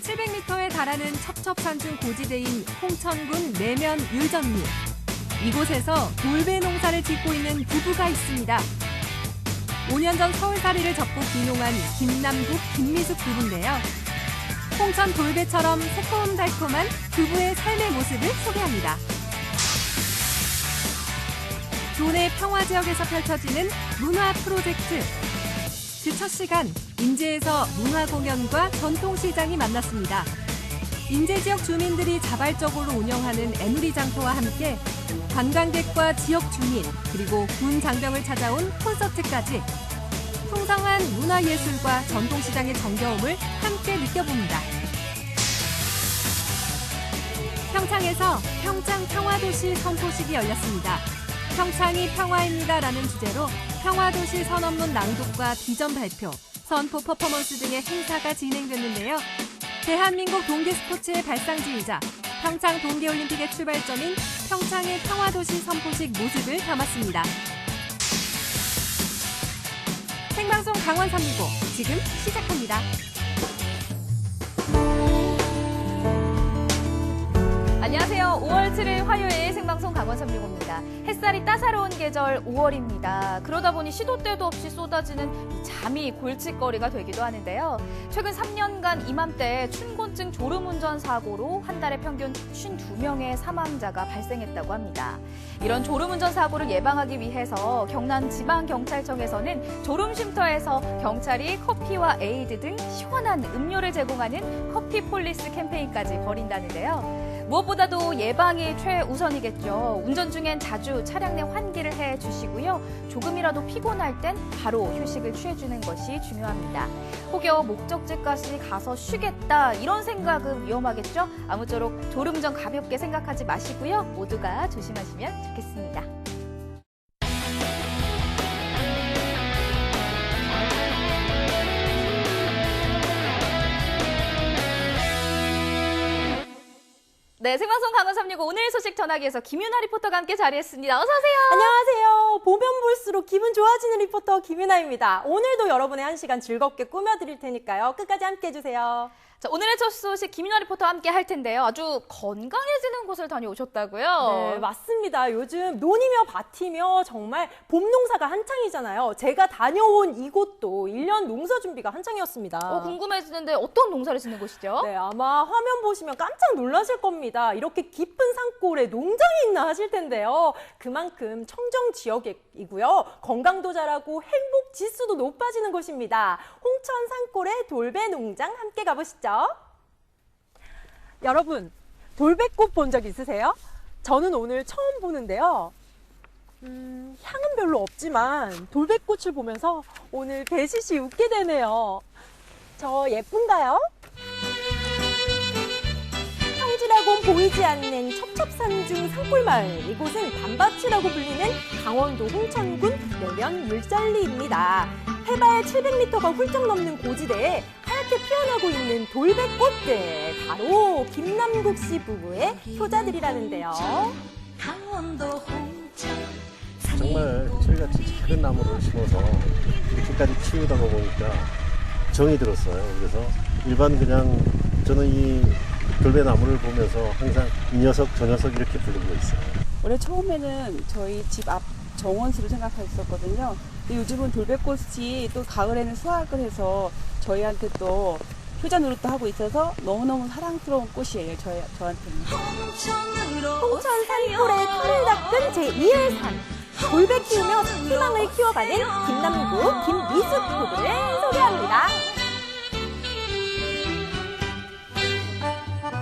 해발 700m에 달하는 첩첩산중 고지대인 홍천군 내면 율전리. 이곳에서 돌배 농사를 짓고 있는 부부가 있습니다. 5년 전 서울살이를 접고 귀농한 김남국, 김미숙 부부인데요. 홍천 돌배처럼 새콤달콤한 부부의 삶의 모습을 소개합니다. 도내 평화지역에서 펼쳐지는 문화 프로젝트. 그 첫 시간, 인제에서 문화공연과 전통시장이 만났습니다. 인제 지역 주민들이 자발적으로 운영하는 애누리 장터와 함께 관광객과 지역 주민, 그리고 군 장병을 찾아온 콘서트까지 풍성한 문화예술과 전통시장의 정겨움을 함께 느껴봅니다. 평창에서 평창 평화도시 선포식이 열렸습니다. 평창이 평화입니다라는 주제로 평화도시 선언문 낭독과 비전 발표, 선포 퍼포먼스 등의 행사가 진행됐는데요. 대한민국 동계 스포츠의 발상지이자 평창 동계올림픽의 출발점인 평창의 평화도시 선포식 모습을 담았습니다. 생방송 강원 365 지금 시작합니다. 안녕하세요. 5월 7일 화요일 생방송 강원 365입니다. 햇살이 따사로운 계절 5월입니다. 그러다 보니 시도 때도 없이 쏟아지는 잠이 골칫거리가 되기도 하는데요. 최근 3년간 이맘때 춘곤증 졸음운전 사고로 한 달에 평균 52명의 사망자가 발생했다고 합니다. 이런 졸음운전 사고를 예방하기 위해서 경남지방경찰청에서는 졸음쉼터에서 경찰이 커피와 에이드 등 시원한 음료를 제공하는 커피폴리스 캠페인까지 벌인다는데요. 무엇보다도 예방이 최우선이겠죠. 운전 중엔 자주 차량 내 환기를 해주시고요. 조금이라도 피곤할 땐 바로 휴식을 취해주는 것이 중요합니다. 혹여 목적지까지 가서 쉬겠다 이런 생각은 위험하겠죠. 아무쪼록 졸음운전 가볍게 생각하지 마시고요. 모두가 조심하시면 좋겠습니다. 네, 생방송 강원 365 오늘 소식 전하기에서 김윤아 리포터가 함께 자리했습니다. 어서 오세요. 안녕하세요. 보면 볼수록 기분 좋아지는 리포터 김윤아입니다. 오늘도 여러분의 한 시간 즐겁게 꾸며드릴 테니까요. 끝까지 함께 해주세요. 자, 오늘의 첫 소식 김윤아 리포터와 함께 할 텐데요. 아주 건강해지는 곳을 다녀오셨다고요? 네, 맞습니다. 요즘 논이며 밭이며 정말 봄 농사가 한창이잖아요. 제가 다녀온 이곳도 1년 농사 준비가 한창이었습니다. 궁금해지는데 어떤 농사를 짓는 곳이죠? 네, 아마 화면 보시면 깜짝 놀라실 겁니다. 이렇게 깊은 산골에 농장이 있나 하실 텐데요. 그만큼 청정 지역이고요. 건강도 잘하고 행복 지수도 높아지는 곳입니다. 홍천 산골의 돌배 농장 함께 가보시죠. 여러분, 돌배꽃 본 적 있으세요? 저는 오늘 처음 보는데요. 향은 별로 없지만 돌배꽃을 보면서 오늘 배시시 웃게 되네요. 저 예쁜가요? 평지라곤 보이지 않는 첩첩산중 산골마을. 이곳은 단밭이라고 불리는 강원도 홍천군 내면 율전리입니다. 해발 700m가 훌쩍 넘는 고지대에 하얗게 피어나고 있는 돌배꽃들. 바로 김남국 씨 부부의 효자들이라는데요. 정말 저희같이 작은 나무를 심어서 이렇게까지 키우다 보니까 정이 들었어요. 그래서 일반 그냥 저는 이 돌배나무를 보면서 항상 이 녀석 저 녀석 이렇게 부르고 있어요. 원래 처음에는 저희 집 앞 정원수로 생각했었거든요. 근데 요즘은 돌배꽃이 또 가을에는 수확을 해서 저희한테 또 효자 노릇도 하고 있어서 너무너무 사랑스러운 꽃이에요. 저한테는. 홍천 산골의 털을 닦은 제2의 산. 돌배 키우며 희망을 키워가는 김남국, 김미숙 부부를 소개합니다.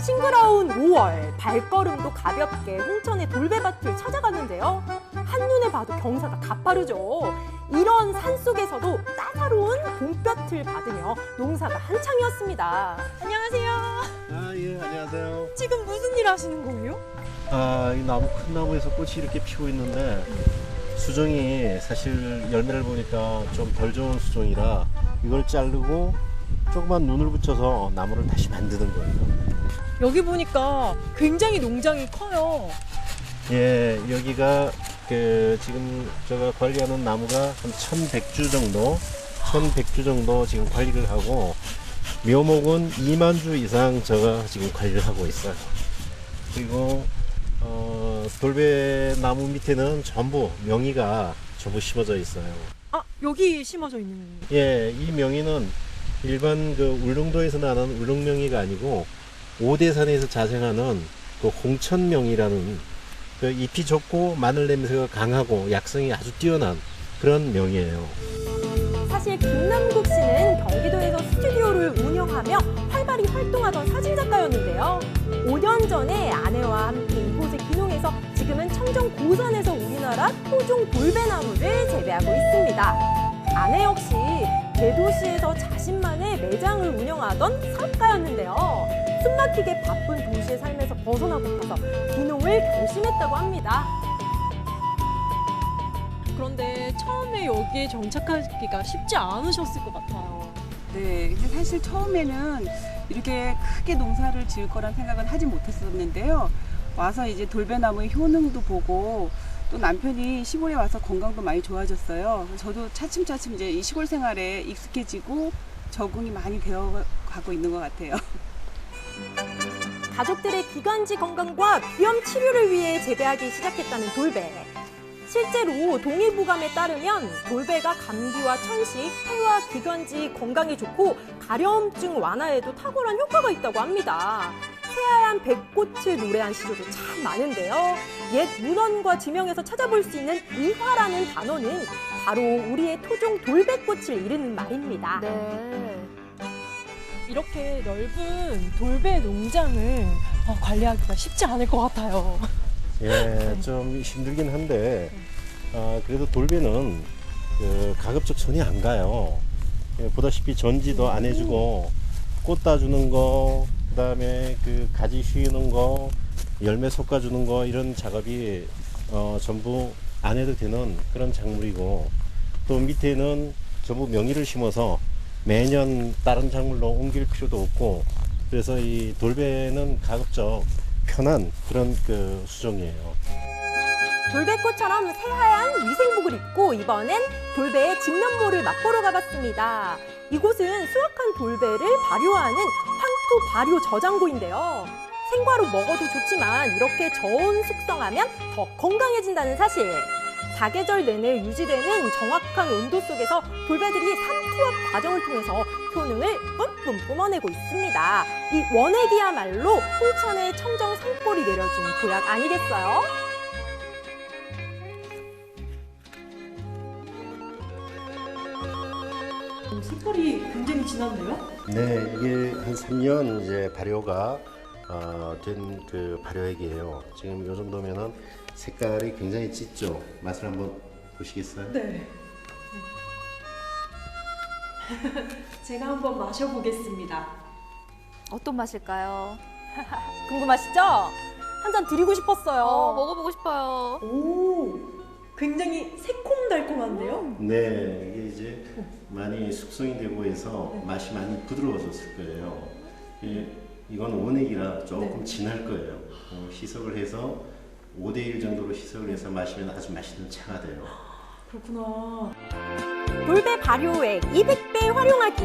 싱그러운 5월, 발걸음도 가볍게 홍천의 돌배밭을 찾아가는데요. 한눈에 봐도 경사가 가파르죠. 이런 산속에서도 따사로운 봄볕을 받으며 농사가 한창이었습니다. 안녕하세요. 예, 안녕하세요. 지금 무슨 일 하시는 거예요? 이 나무, 큰 나무에서 꽃이 이렇게 피고 있는데 수종이 사실 열매를 보니까 좀 덜 좋은 수종이라 이걸 자르고 조그만 눈을 붙여서 나무를 다시 만드는 거예요. 여기 보니까 굉장히 농장이 커요. 예, 여기가 지금 제가 관리하는 나무가 한 1100주 정도 지금 관리를 하고 묘목은 2만 주 이상 제가 지금 관리를 하고 있어요. 그리고 돌배나무 밑에는 전부 명이가 전부 심어져 있어요. 아, 여기 심어져 있는. 예, 이 명이는 일반 그 울릉도에서 나는 울릉명이가 아니고 오대산에서 자생하는 그 홍천명이라는 그 잎이 좋고 마늘 냄새가 강하고 약성이 아주 뛰어난 그런 명이에요. 사실 김남국 씨는 경기도에서 스튜디오를 운영하며 활발히 활동하던 사진작가였는데요. 5년 전에 아내와 함께 이곳에 귀농해서 지금은 청정 고산에서 우리나라 토종 돌배나무를 재배하고 있습니다. 아내 역시 대도시에서 자신만의 매장을 운영하던 사업가였는데요. 숨막히게 바쁜 도시의 삶에서 벗어나고파서 귀농을 결심했다고 합니다. 그런데 처음에 여기에 정착하기가 쉽지 않으셨을 것 같아요. 네, 근데 사실 처음에는 이렇게 크게 농사를 지을 거란 생각은 하지 못했었는데요. 와서 이제 돌배나무의 효능도 보고 또 남편이 시골에 와서 건강도 많이 좋아졌어요. 저도 차츰차츰 이제 이 시골 생활에 익숙해지고 적응이 많이 되어 가고 있는 것 같아요. 가족들의 기관지 건강과 비염 치료를 위해 재배하기 시작했다는 돌배. 실제로 동의보감에 따르면 돌배가 감기와 천식, 폐와 기관지 건강에 좋고 가려움증 완화에도 탁월한 효과가 있다고 합니다. 새하얀 백꽃을 노래한 시조도 참 많은데요. 옛 문헌과 지명에서 찾아볼 수 있는 이화라는 단어는 바로 우리의 토종 돌배꽃을 이르는 말입니다. 네. 이렇게 넓은 돌배 농장을 관리하기가 쉽지 않을 것 같아요. 예, 좀 힘들긴 한데 그래도 돌배는 그 가급적 손이 안 가요. 예, 보다시피 전지도 안 해주고 꽃 따주는 거, 그다음에 그 가지 휘는 거, 열매 솎아주는 거 이런 작업이 전부 안 해도 되는 그런 작물이고, 또 밑에는 전부 명이를 심어서 매년 다른 작물로 옮길 필요도 없고, 그래서 이 돌배는 가급적 편한 그런 그 수종이에요. 돌배꽃처럼 새하얀 위생복을 입고 이번엔 돌배의 진면모를 맛보러 가봤습니다. 이곳은 수확한 돌배를 발효하는 황토 발효 저장고인데요. 생과로 먹어도 좋지만 이렇게 저온 숙성하면 더 건강해진다는 사실. 사계절 내내 유지되는 정확한 온도 속에서 돌배들이 삼투압 과정을 통해서 효능을 뿜뿜 뿜어내고 있습니다. 이 원액이야말로 홍천의 청정 산골이 내려준 보약 아니겠어요? 색깔이 굉장히 진한데요? 네, 이게 한 3년 이제 발효가 된 그 발효액이에요. 지금 이 정도면은 색깔이 굉장히 짙죠. 맛을 한번 보시겠어요? 네. 제가 한번 마셔보겠습니다. 어떤 맛일까요? 궁금하시죠? 한 잔 드리고 싶었어요. 먹어보고 싶어요. 오, 굉장히 새콤달콤한데요? 네, 이게 이제 많이 숙성이 되고 해서 네. 맛이 많이 부드러워졌을 거예요. 이건 원액이라 조금 네. 진할 거예요. 희석을 해서 5대1 정도로 희석을 해서 마시면 아주 맛있는 차가 돼요. 그렇구나. 돌배 발효액 200배 활용하기.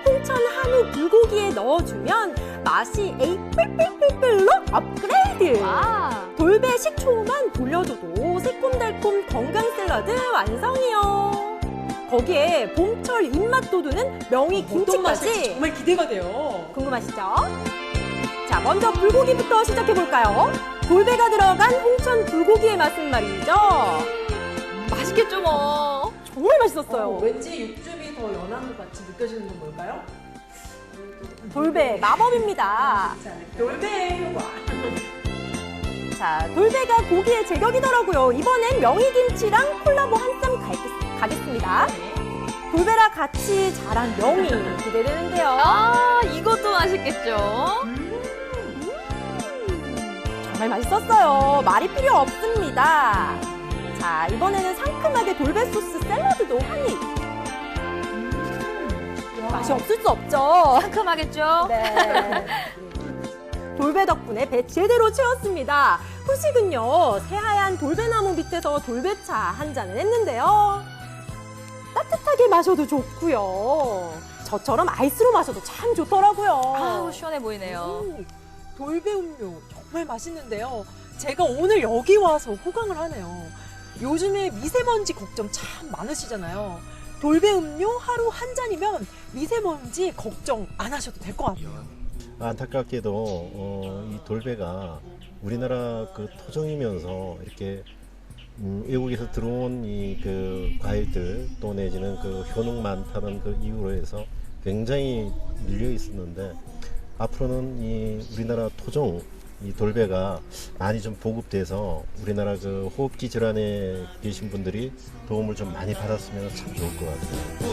홍천 한우 불고기에 넣어주면 맛이 뿔뿔뿔뿔로 업그레이드. 와. 돌배 식초만 돌려줘도 새콤달콤 건강 샐러드 완성이요. 거기에 봄철 입맛 돋우는 명이 어떤 맛일지 김치까지. 정말 기대가 돼요. 궁금하시죠? 자, 먼저 불고기부터 시작해볼까요? 돌배가 들어간 홍천 불고기의 맛은 말이죠. 맛있겠죠 뭐. 정말 맛있었어요. 왠지 육즙이 더 연한 것 같이 느껴지는 건 뭘까요? 돌배 마법입니다. 돌배의 효과. 자, 돌배가 고기의 제격이더라고요. 이번엔 명이김치랑 콜라보 한 쌈 가겠습니다. 돌배랑 같이 자란 명이 기대되는데요. 아, 이것도 맛있겠죠? 정말 맛있었어요. 말이 필요 없습니다. 자, 이번에는 상큼하게 돌배 소스 샐러드도 한 입. 맛이 없을 수 없죠. 상큼하겠죠? 네. 돌배 덕분에 배 제대로 채웠습니다. 후식은요, 새하얀 돌배나무 밑에서 돌배차 한 잔을 했는데요. 따뜻하게 마셔도 좋고요. 저처럼 아이스로 마셔도 참 좋더라고요. 아우, 시원해 보이네요. 돌배 음료 정말 맛있는데요. 제가 오늘 여기 와서 호강을 하네요. 요즘에 미세먼지 걱정 참 많으시잖아요. 돌배 음료 하루 한 잔이면 미세먼지 걱정 안 하셔도 될 것 같아요. 안타깝게도 이 돌배가 우리나라 그 토종이면서 이렇게 외국에서 들어온 이 그 과일들 또 내지는 그 효능 많다는 그 이유로 해서 굉장히 밀려 있었는데 앞으로는 이 우리나라 토종 이 돌배가 많이 좀 보급돼서 우리나라 그 호흡기 질환에 계신 분들이 도움을 좀 많이 받았으면 참 좋을 것 같아요.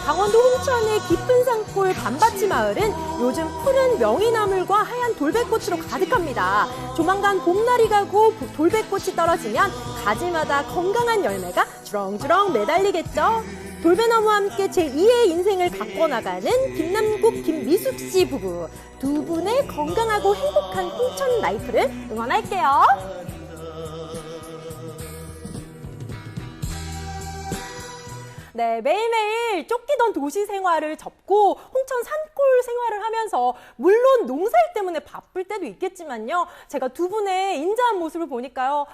강원도 홍천의 깊은 산골 밤바치 마을은 요즘 푸른 명이나물과 하얀 돌배꽃으로 가득합니다. 조만간 봄날이 가고 돌배꽃이 떨어지면 가지마다 건강한 열매가 주렁주렁 매달리겠죠. 돌배나무와 함께 제2의 인생을 바꿔나가는 김남국, 김미숙 씨 부부. 두 분의 건강하고 행복한 홍천 라이프를 응원할게요. 네, 매일매일 쫓기던 도시 생활을 접고 홍천 산골 생활을 하면서 물론 농사일 때문에 바쁠 때도 있겠지만요. 제가 두 분의 인자한 모습을 보니까요.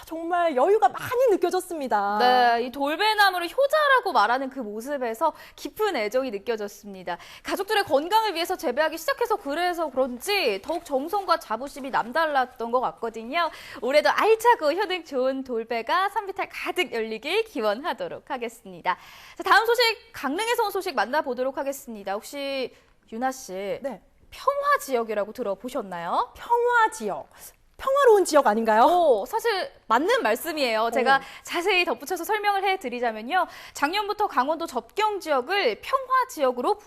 정말 여유가 많이 느껴졌습니다. 네, 이 돌배나무를 효자라고 말하는 그 모습에서 깊은 애정이 느껴졌습니다. 가족들의 건강을 위해서 재배하기 시작해서 그래서 그런지 더욱 정성과 자부심이 남달랐던 것 같거든요. 올해도 알차고 효능 좋은 돌배가 산비탈 가득 열리길 기원하도록 하겠습니다. 자, 다음 소식, 강릉에서 온 소식 만나보도록 하겠습니다. 혹시 유나 씨, 네. 평화 지역이라고 들어보셨나요? 평화 지역. 평화로운 지역 아닌가요? 사실 맞는 말씀이에요. 제가 자세히 덧붙여서 설명을 해드리자면요. 작년부터 강원도 접경 지역을 평화 지역으로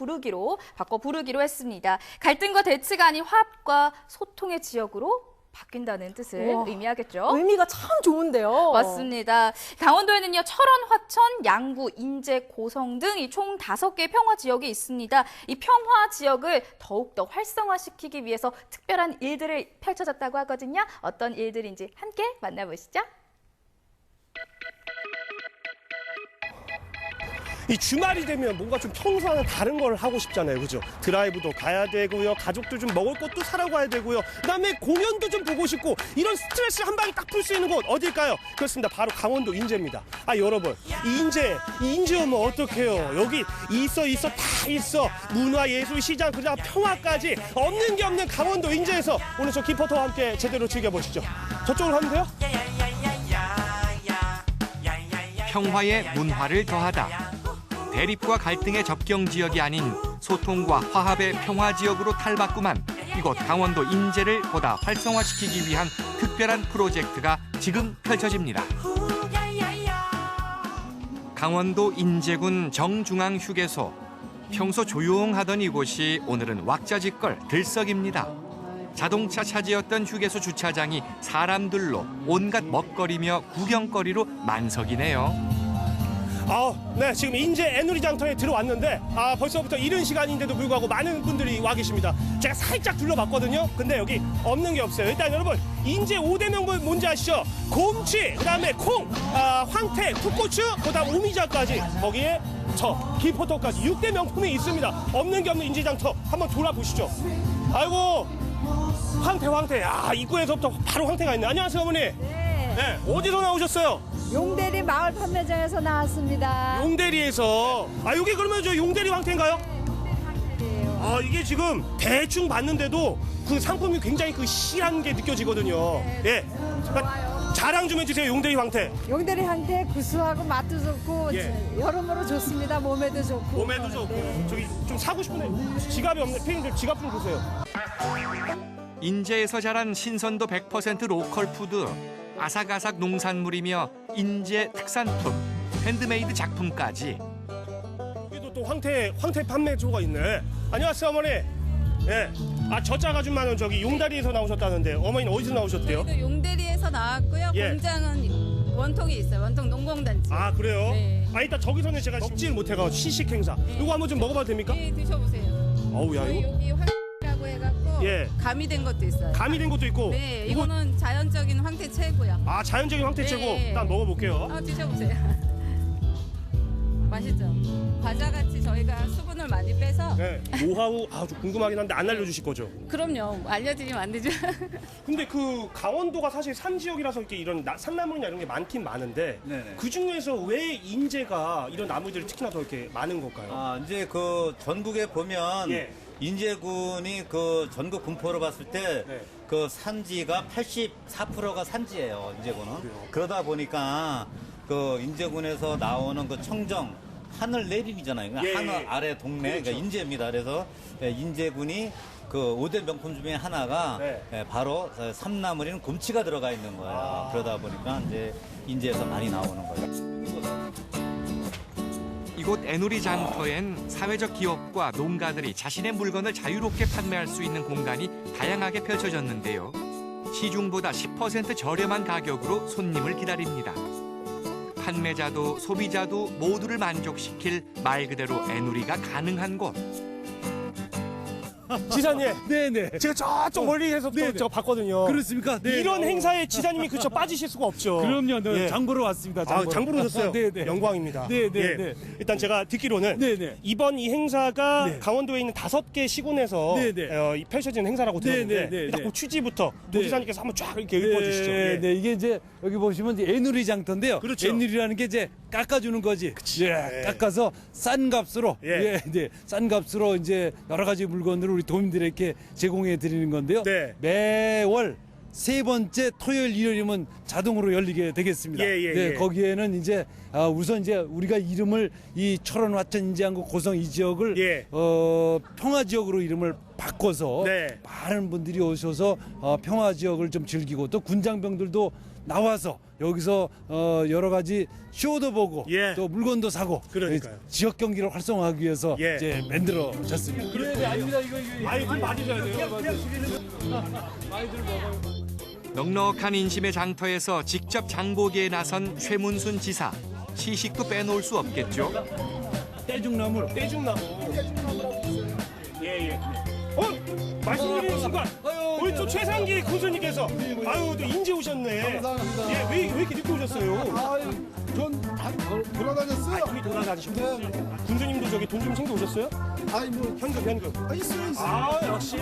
바꿔 부르기로 했습니다. 갈등과 대치가 아닌 화합과 소통의 지역으로 바뀐다는 뜻을 우와, 의미하겠죠. 의미가 참 좋은데요. 맞습니다. 강원도에는요, 철원, 화천, 양구, 인제, 고성 등 이 총 5개의 평화 지역이 있습니다. 이 평화 지역을 더욱더 활성화시키기 위해서 특별한 일들을 펼쳐졌다고 하거든요. 어떤 일들인지 함께 만나보시죠. 이 주말이 되면 뭔가 좀 평소와는 다른 걸 하고 싶잖아요. 그죠? 드라이브도 가야 되고요. 가족들 좀 먹을 것도 사러 가야 되고요. 그다음에 공연도 좀 보고 싶고 이런 스트레스 한 방에 딱 풀 수 있는 곳 어딜까요? 그렇습니다. 바로 강원도 인제입니다. 여러분, 인제 오면 어떡해요? 여기 있어 다 있어. 문화예술시장 그다음 평화까지 없는 게 없는 강원도 인제에서 오늘 저 김포터와 함께 제대로 즐겨보시죠. 저쪽으로 가면 돼요? 평화에 문화를 더하다. 대립과 갈등의 접경 지역이 아닌 소통과 화합의 평화 지역으로 탈바꿈한 이곳 강원도 인제를 보다 활성화시키기 위한 특별한 프로젝트가 지금 펼쳐집니다. 강원도 인제군 정중앙 휴게소. 평소 조용하던 이곳이 오늘은 왁자지껄 들썩입니다. 자동차 차지였던 휴게소 주차장이 사람들로 온갖 먹거리며 구경거리로 만석이네요. 네, 지금 인제 애누리 장터에 들어왔는데 벌써부터 이른 시간인데도 불구하고 많은 분들이 와 계십니다. 제가 살짝 둘러봤거든요. 근데 여기 없는 게 없어요. 일단 여러분, 인제 5대 명분 뭔지 아시죠? 곰치, 그다음에 콩, 황태, 풋고추, 그다음 오미자까지 거기에 저 김포터까지 6대 명품이 있습니다. 없는 게 없는 인제 장터 한번 돌아보시죠. 아이고, 황태. 입구에서부터 바로 황태가 있네. 안녕하세요, 어머니. 네, 어디서 나오셨어요? 용대리 마을 판매장에서 나왔습니다. 용대리에서. 여기 그러면 저 용대리 황태인가요? 네, 이게 지금 대충 봤는데도 그 상품이 굉장히 그 실한 게 느껴지거든요. 네. 예. 자랑 좀 해주세요, 용대리 황태. 용대리 황태 구수하고 맛도 좋고 여러모로 좋습니다. 몸에도 좋고. 몸에도 좋고. 네. 저기 좀 사고 싶은데 지갑이 없네. 피디님들 지갑 좀 주세요. 인제에서 자란 신선도 100% 로컬 푸드. 아삭아삭 농산물이며 인제 특산품, 핸드메이드 작품까지. 여기도 또 황태 판매소가 있네. 안녕하세요, 어머니. 예. 저짝 아줌마는 저기 용다리에서 나오셨다는데 어머니는 어디서 나오셨대요? 저희도 용대리에서 나왔고요. 예. 공장은 원통이 있어요. 원통 농공단지. 그래요? 네. 일단 저기서는 제가 먹지를 못해가지고 시식 행사. 이거 한번 좀 먹어봐도 됩니까? 네, 드셔보세요. 어우, 야, 저희 이거 여기 황태라고 해갖고 예. 가미된 것도 있어요. 가미된 것도 있고. 네, 이거는 자연적인 황태 최고요. 자연적인 황태 최고. 네. 일단 먹어볼게요. 드셔보세요. 맛있죠. 과자같이 저희가 수분을 많이 빼서. 네. 노하우 아주 궁금하긴 한데 안 알려주실 거죠? 그럼요. 알려드리면 안 되죠. 근데 그 강원도가 사실 산 지역이라서 이렇게 이런 산나물이나 이런 게 많긴 많은데 네네. 그 중에서 왜 인제가 이런 나물들이 특히나 더 이렇게 많은 걸까요? 아, 이제 그 전국에 보면 예. 인제군이 그 전국 분포로 봤을 때 네. 그 산지가 84%가 산지예요, 인제군은. 그러다 보니까 그 인제군에서 나오는 그 청정 하늘 내림이잖아요. 예, 하늘 예. 아래 동네, 그렇죠. 그러니까 인제입니다. 그래서 인제군이 그 5대 명품 중에 하나가 네. 바로 삼나물인 곰치가 들어가 있는 거예요. 그러다 보니까 이제 인제에서 많이 나오는 거예요. 이곳 애누리 장터엔 사회적 기업과 농가들이 자신의 물건을 자유롭게 판매할 수 있는 공간이 다양하게 펼쳐졌는데요. 시중보다 10% 저렴한 가격으로 손님을 기다립니다. 판매자도 소비자도 모두를 만족시킬 말 그대로 애누리가 가능한 곳. 지사님, 네네. 제가 저쪽 멀리에서 네네. 제가 봤거든요. 그렇습니까? 네. 이런 행사에 지사님이 그쵸 빠지실 수가 없죠. 그럼요. 네. 예. 장 보러 왔습니다. 아, 장 보러 오셨어요? 네네. 영광입니다. 네네. 예. 네. 일단 제가 듣기로는 네네. 이번 이 행사가 네. 강원도에 있는 5개 시군에서 네네. 펼쳐지는 행사라고 들었는데 네네. 일단 그 취지부터 네. 도지사님께서 한번 쫙 이렇게 읊어주시죠. 네, 예. 네, 이게 이제 여기 보시면 이제 애누리 장터인데요. 그렇죠. 애누리라는 게 이제 깎아주는 거지. 예, 깎아서 싼 값으로, 예. 네, 싼 값으로 이제 여러 가지 물건들을 우리 도민들에게 제공해 드리는 건데요. 네. 매월 3번째 토요일, 일요일이면 자동으로 열리게 되겠습니다. 네, 거기에는 이제 우선 이제 우리가 이름을 이 철원, 화천, 인제항구, 고성 이 지역을 평화 지역으로 이름을 바꿔서 네. 많은 분들이 오셔서 평화 지역을 좀 즐기고 또 군장병들도 나와서 여기서 여러 가지 쇼도 보고 또 물건도 사고 그러니까요. 지역 경기를 활성화하기 위해서 이제 만들어졌습니다. 네, 아닙니다. 이거. 아이, 좀 맞으셔야 돼요. 많이들 먹어요. 넉넉한 인심의 장터에서 직접 장보기에 나선 최문순 지사. 시식도 빼놓을 수 없겠죠. 떼죽나물. 예. 말씀드리는 순간 우리 또 최상기 군수님께서 아유 또 인제 오셨네. 감사합니다. 예, 왜 이렇게 늦게 오셨어요? 전 돌아다녔어요. 이미 돌아다니셨고 군수님도 저기 돈 좀 챙겨 오셨어요? 아니 뭐 현금. 있어요. 아 역시.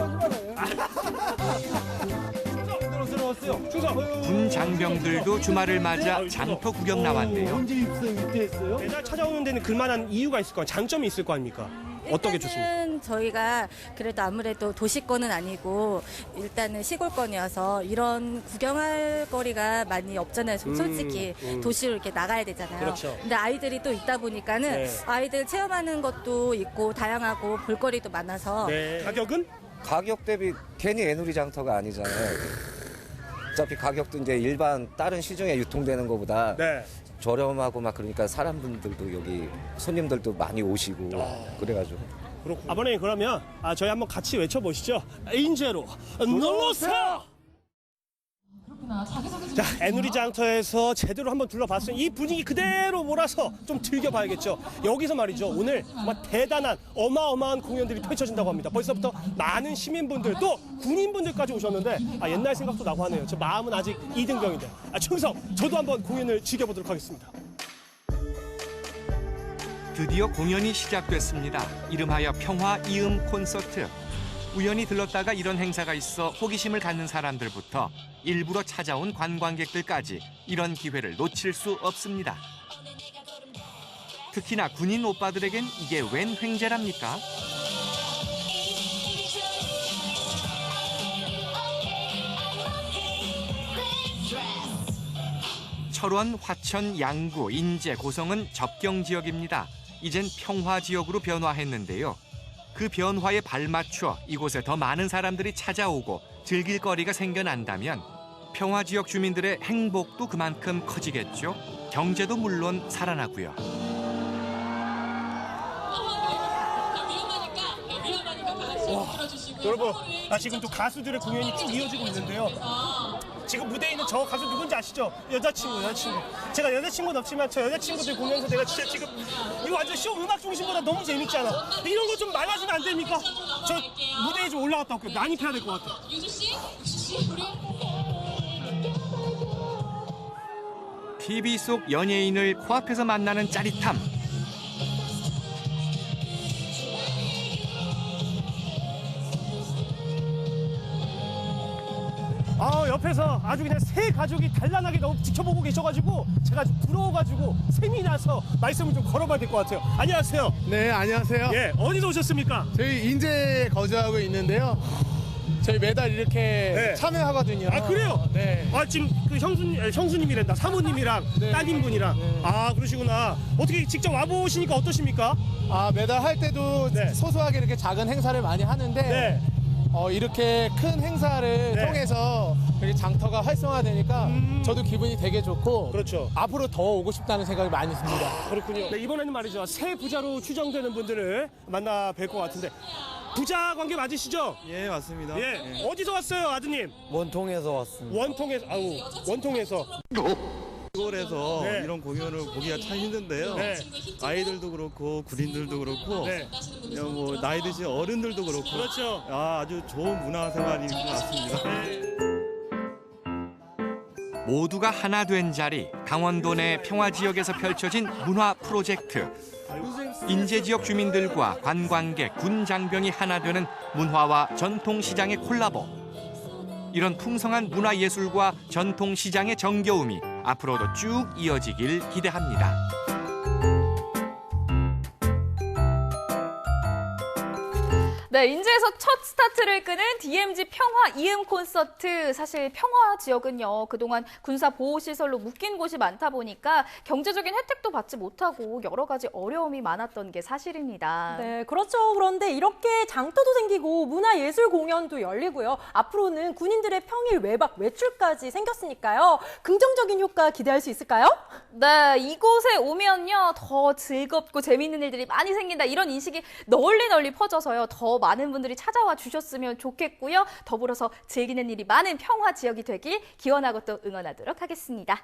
충성. 군 장병들도 주말을 맞아 장터 구경 나왔네요. 언제 입대했어요? 매달 찾아오는 데는 그만한 이유가 있을 거 장점이 있을 거 아닙니까? 어떤 게 좋습니까? 일단은 저희가 그래도 아무래도 도시권은 아니고 일단은 시골권이어서 이런 구경할 거리가 많이 없잖아요. 솔직히 도시로 이렇게 나가야 되잖아요. 그렇죠. 근데 아이들이 또 있다 보니까는 네. 아이들 체험하는 것도 있고 다양하고 볼거리도 많아서 가격은? 가격 대비 괜히 애누리 장터가 아니잖아요. 어차피 가격도 이제 일반 다른 시중에 유통되는 것보다 저렴하고 막 그러니까 사람분들도 여기 손님들도 많이 오시고 그래가지고. 그렇고. 아버님 그러면 저희 한번 같이 외쳐보시죠. 인제로 놀러오세요. 자, 애누리 장터에서 제대로 한번 둘러봤어요. 이 분위기 그대로 몰아서 좀 즐겨봐야겠죠. 여기서 말이죠. 오늘 정말 대단한 어마어마한 공연들이 펼쳐진다고 합니다. 벌써부터 많은 시민분들 또 군인분들까지 오셨는데 옛날 생각도 나고 하네요. 저 마음은 아직 이등병인데. 충성, 저도 한번 공연을 즐겨보도록 하겠습니다. 드디어 공연이 시작됐습니다. 이름하여 평화 이음 콘서트. 우연히 들렀다가 이런 행사가 있어 호기심을 갖는 사람들부터 일부러 찾아온 관광객들까지 이런 기회를 놓칠 수 없습니다. 특히나 군인 오빠들에겐 이게 웬 횡재랍니까? 철원, 화천, 양구, 인제, 고성은 접경 지역입니다. 이젠 평화 지역으로 변화했는데요. 그 변화에 발맞춰 이곳에 더 많은 사람들이 찾아오고 즐길 거리가 생겨난다면 평화 지역 주민들의 행복도 그만큼 커지겠죠. 경제도 물론 살아나고요. 여러분, 지금 또 가수들의 공연이 쭉 이어지고 있는데요. 지금 무대에 있는 저 가수 누군지 아시죠? 여자친구. 제가 여자친구는 없지만 저 여자친구들 보면서 내가 진짜 지금 이거 완전 쇼 음악 중심보다 너무 재밌잖아. 이런 거 좀 많아지면 안 됩니까? 저 무대에 좀 올라갔다 올게요. 난입해야 될 것 같아. TV 속 연예인을 코앞에서 만나는 짜릿함. 옆에서 아주 그냥 새 가족이 단란하게 너무 지켜보고 계셔가지고 제가 아주 부러워가지고 셈이 나서 말씀을 좀 걸어봐야 될 것 같아요. 안녕하세요. 네, 안녕하세요. 예, 어디서 오셨습니까? 저희 인제에 거주하고 있는데요. 저희 매달 이렇게 네. 참여하거든요. 아, 그래요? 네. 아, 지금 그 형수님이란다. 사모님이랑 네. 따님분이랑. 네. 아, 그러시구나. 어떻게 직접 와보시니까 어떠십니까? 아, 매달 할 때도 네. 소소하게 이렇게 작은 행사를 많이 하는데 네. 이렇게 큰 행사를 네. 통해서 이렇게 장터가 활성화되니까 저도 기분이 되게 좋고 그렇죠. 앞으로 더 오고 싶다는 생각이 많이 듭니다. 그렇군요. 네, 이번에는 말이죠. 새 부자로 추정되는 분들을 만나 뵐 것 같은데 부자 관계 맞으시죠? 예, 맞습니다. 예. 어디서 왔어요, 아드님? 원통에서 왔습니다. 원통에서. 시골에서 네. 이런 공연을 보기가 참 힘든데요. 네. 아이들도 그렇고 군인들도 그렇고 네. 그냥 뭐 나이 드신 어른들도 그렇고 그렇죠. 아주 좋은 문화 생활인 것 같습니다. 모두가 하나 된 자리, 강원도 내 평화 지역에서 펼쳐진 문화 프로젝트. 인제 지역 주민들과 관광객, 군 장병이 하나 되는 문화와 전통 시장의 콜라보. 이런 풍성한 문화 예술과 전통 시장의 정겨움이 앞으로도 쭉 이어지길 기대합니다. 네, 인제에서 첫 스타트를 끄는 DMZ 평화 이음 콘서트. 사실 평화 지역은요, 그동안 군사 보호시설로 묶인 곳이 많다 보니까 경제적인 혜택도 받지 못하고 여러 가지 어려움이 많았던 게 사실입니다. 네, 그렇죠. 그런데 이렇게 장터도 생기고 문화예술 공연도 열리고요. 앞으로는 군인들의 평일 외박, 외출까지 생겼으니까요. 긍정적인 효과 기대할 수 있을까요? 네, 이곳에 오면요, 더 즐겁고 재미있는 일들이 많이 생긴다. 이런 인식이 널리 퍼져서요, 더 많은 분들이 찾아와 주셨으면 좋겠고요. 더불어서 즐기는 일이 많은 평화 지역이 되길 기원하고 또 응원하도록 하겠습니다.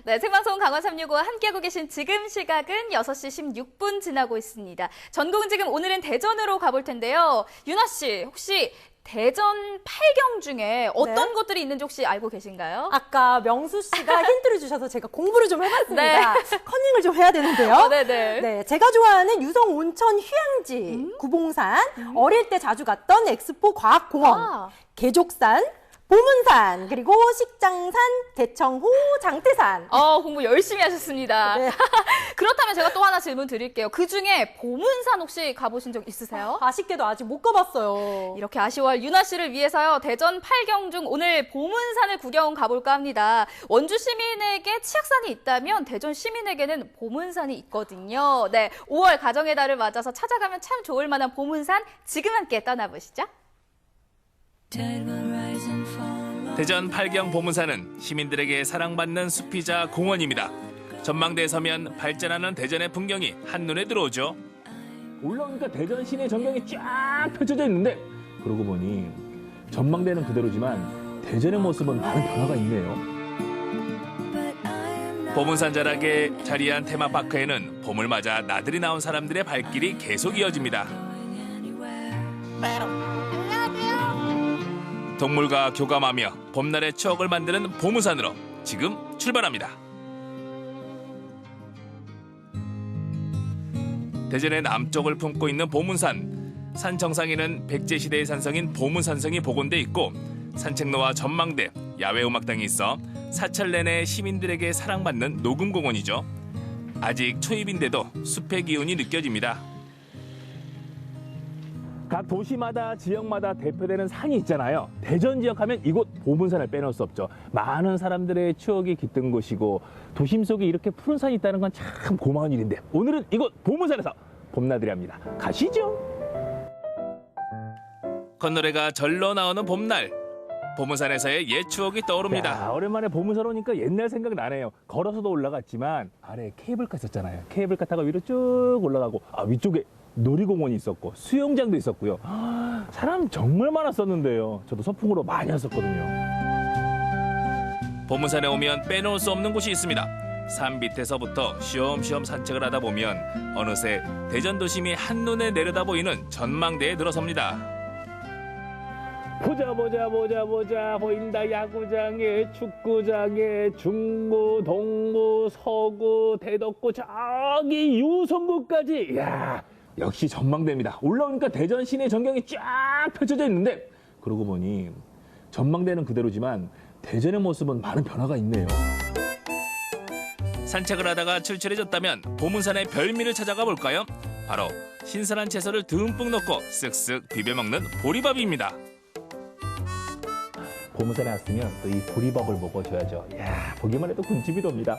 네, 생방송 강원 365와 함께하고 계신 지금 시각은 6시 16분 지나고 있습니다. 전국은 지금 오늘은 대전으로 가볼 텐데요. 윤아 씨, 혹시 대전 8경 중에 어떤 것들이 있는지 혹시 알고 계신가요? 아까 명수 씨가 힌트를 주셔서 제가 공부를 좀 해봤습니다. 네. 커닝을 좀 해야 되는데요. 네네. 네, 제가 좋아하는 유성 온천 휴양지, 구봉산, 어릴 때 자주 갔던 엑스포 과학공원, 계족산, 보문산, 그리고 식장산, 대청호, 장태산. 공부 열심히 하셨습니다. 네. 그렇다면 제가 또 하나 질문 드릴게요. 그중에 보문산 혹시 가보신 적 있으세요? 아쉽게도 아직 못 가봤어요. 이렇게 아쉬워할 윤아 씨를 위해서요. 대전 8경 중 오늘 보문산을 구경 가볼까 합니다. 원주 시민에게 치악산이 있다면 대전 시민에게는 보문산이 있거든요. 네, 5월 가정의 달을 맞아서 찾아가면 참 좋을 만한 보문산 지금 함께 떠나보시죠. 대전 8경 보문산은 시민들에게 사랑받는 숲이자 공원입니다. 전망대에 서면 발전하는 대전의 풍경이 한눈에 들어오죠. 올라오니까 대전 시내 전경이 쫙 펼쳐져 있는데 그러고 보니 전망대는 그대로지만 대전의 모습은 많은 변화가 있네요. 보문산 자락에 자리한 테마파크에는 봄을 맞아 나들이 나온 사람들의 발길이 계속 이어집니다. 동물과 교감하며 봄날의 추억을 만드는 보문산으로 지금 출발합니다. 대전의 남쪽을 품고 있는 보문산. 산 정상에는 백제시대의 산성인 보문산성이 복원돼 있고 산책로와 전망대, 야외음악당이 있어 사철 내내 시민들에게 사랑받는 녹음공원이죠. 아직 초입인데도 숲의 기운이 느껴집니다. 각 도시마다 지역마다 대표되는 산이 있잖아요. 대전 지역하면 이곳 보문산을 빼놓을 수 없죠. 많은 사람들의 추억이 깃든 곳이고 도심 속에 이렇게 푸른 산이 있다는 건 참 고마운 일인데 오늘은 이곳 보문산에서 봄나들이 합니다. 가시죠. 콧노래가 절로 나오는 봄날. 보문산에서의 옛 추억이 떠오릅니다. 야, 오랜만에 보문산 오니까 옛날 생각 나네요. 걸어서도 올라갔지만 아래에 케이블카 있었잖아요. 케이블카 타고 위로 쭉 올라가고 위쪽에 놀이공원이 있었고 수영장도 있었고요. 사람 정말 많았었는데요. 저도 서풍으로 많이 왔었거든요. 보문산에 오면 빼놓을 수 없는 곳이 있습니다. 산 밑에서부터 쉬엄쉬엄 산책을 하다 보면 어느새 대전 도심이 한눈에 내려다 보이는 전망대에 들어섭니다. 보자 보인다. 야구장에 축구장에 중구 동구 서구 대덕구 저기 유성구까지. 이야, 역시 전망대입니다. 올라오니까 대전 시내 전경이 쫙 펼쳐져 있는데 그러고 보니 전망대는 그대로지만 대전의 모습은 많은 변화가 있네요. 산책을 하다가 출출해졌다면 보문산의 별미를 찾아가 볼까요? 바로 신선한 채소를 듬뿍 넣고 쓱쓱 비벼 먹는 보리밥입니다. 보문산에 왔으면 또 이 보리밥을 먹어줘야죠. 야, 보기만 해도 군침이 돕니다.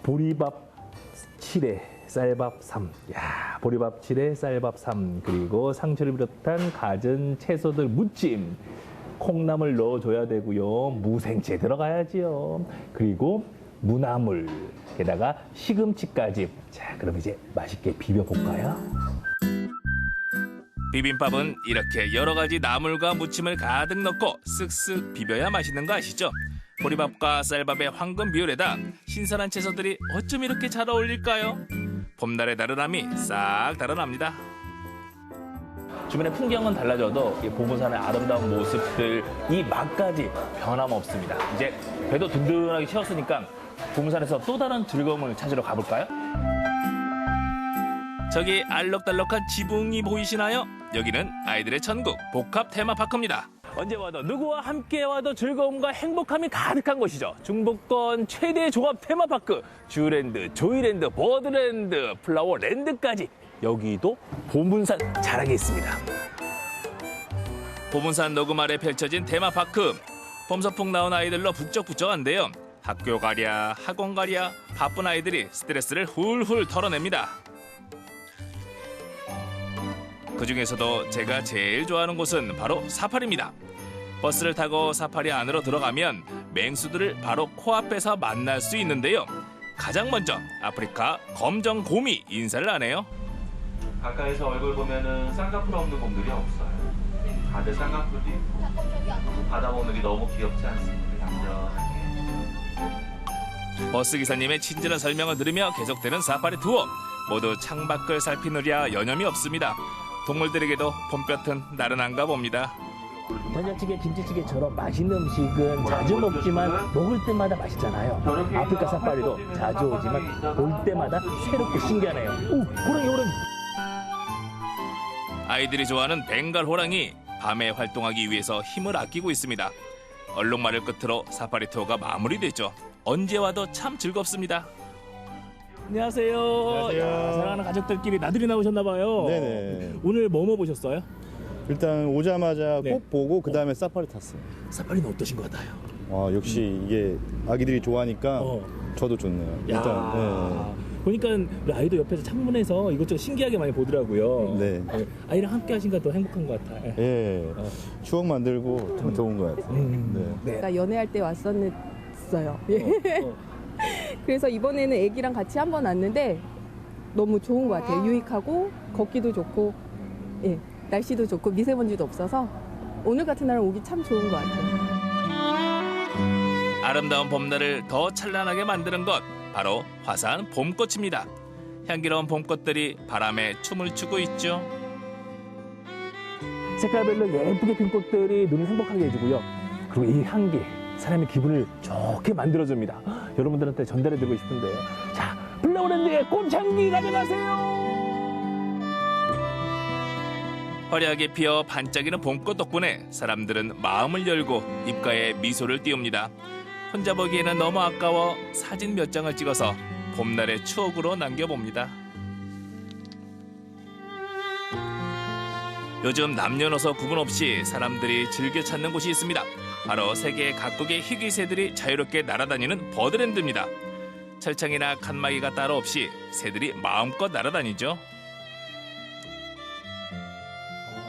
보리밥 7에 쌀밥 3. 야, 보리밥 7에 쌀밥 3. 그리고 상추를 비롯한 갖은 채소들 무침. 콩나물 넣어줘야 되고요. 무생채 들어가야지요. 그리고 무나물, 게다가 시금치까지. 자, 그럼 이제 맛있게 비벼볼까요? 비빔밥은 이렇게 여러 가지 나물과 무침을 가득 넣고 쓱쓱 비벼야 맛있는 거 아시죠? 보리밥과 쌀밥의 황금 비율에다 신선한 채소들이 어쩜 이렇게 잘 어울릴까요? 봄날의 나른함이 싹 달아납니다. 주변의 풍경은 달라져도 이 보문산의 아름다운 모습들, 이 맛까지 변함없습니다. 이제 배도 든든하게 채웠으니까 보문산에서 또 다른 즐거움을 찾으러 가볼까요? 저기 알록달록한 지붕이 보이시나요? 여기는 아이들의 천국 복합 테마파크입니다. 언제 와도 누구와 함께 와도 즐거움과 행복함이 가득한 곳이죠. 중부권 최대 종합 테마파크 쥬랜드, 조이랜드, 버드랜드, 플라워랜드까지 여기도 보문산 자락에 있습니다. 보문산 녹음 아래 펼쳐진 테마파크. 봄서풍 나온 아이들로 북적북적한데요. 학교 가랴 학원 가랴 바쁜 아이들이 스트레스를 훌훌 털어냅니다. 그중에서도 제가 제일 좋아하는 곳은 바로 사파리입니다. 버스를 타고 사파리 안으로 들어가면 맹수들을 바로 코앞에서 만날 수 있는데요. 가장 먼저 아프리카 검정 곰이 인사를 하네요. 가까이서 얼굴 보면은 쌍꺼풀 없는 곰들이 없어요. 다들 쌍꺼풀도 있고 바다 보늘이 너무 귀엽지 않습니까? 얌전하게. 버스 기사님의 친절한 설명을 들으며 계속되는 사파리 투어. 모두 창밖을 살피느랴 여념이 없습니다. 동물들에게도 봄볕은 나른한가 봅니다. 된장찌개, 김치찌개처럼 맛있는 음식은 자주 먹지만 먹을 때마다 맛있잖아요. 아프리카 사파리도 자주 오지만 볼 때마다 새롭고 신기하네요. 오, 호랑이. 아이들이 좋아하는 벵갈 호랑이. 밤에 활동하기 위해서 힘을 아끼고 있습니다. 얼룩말을 끝으로 사파리 투어가 마무리되죠. 언제 와도 참 즐겁습니다. 안녕하세요. 안녕하세요. 사랑하는 가족들끼리 나들이 나오셨나 봐요. 네네. 오늘 뭐 보셨어요? 일단 오자마자 꽃 보고 그 다음에 사파리 탔어요. 사파리는 어떠신 것 같아요? 역시 이게 아기들이 좋아하니까 저도 좋네요. 일단 보니까 아이도 옆에서 창문에서 이것저것 신기하게 많이 보더라고요. 네. 아이랑 함께 하시니까 더 행복한 것 같아요. 예. 추억 만들고 참 좋은 것 같아요. 네. 제가 연애할 때 왔었어요. 그래서 이번에는 애기랑 같이 한번 왔는데 너무 좋은 것 같아요. 유익하고 걷기도 좋고 날씨도 좋고 미세먼지도 없어서 오늘 같은 날은 오기 참 좋은 것 같아요. 아름다운 봄날을 더 찬란하게 만드는 것 바로 화사한 봄꽃입니다. 향기로운 봄꽃들이 바람에 춤을 추고 있죠. 색깔별로 예쁘게 핀 꽃들이 눈을 행복하게 해주고요. 그리고 이 향기 사람의 기분을 좋게 만들어줍니다. 여러분들한테 전달해드리고 싶은데요. 자, 플라워랜드의 꽃향기 가져가세요. 화려하게 피어 반짝이는 봄꽃 덕분에 사람들은 마음을 열고 입가에 미소를 띄웁니다. 혼자 보기에는 너무 아까워 사진 몇 장을 찍어서 봄날의 추억으로 남겨봅니다. 요즘 남녀노소 구분 없이 사람들이 즐겨 찾는 곳이 있습니다. 바로 세계 각국의 희귀새들이 자유롭게 날아다니는 버드랜드입니다. 철창이나 칸막이가 따로 없이 새들이 마음껏 날아다니죠.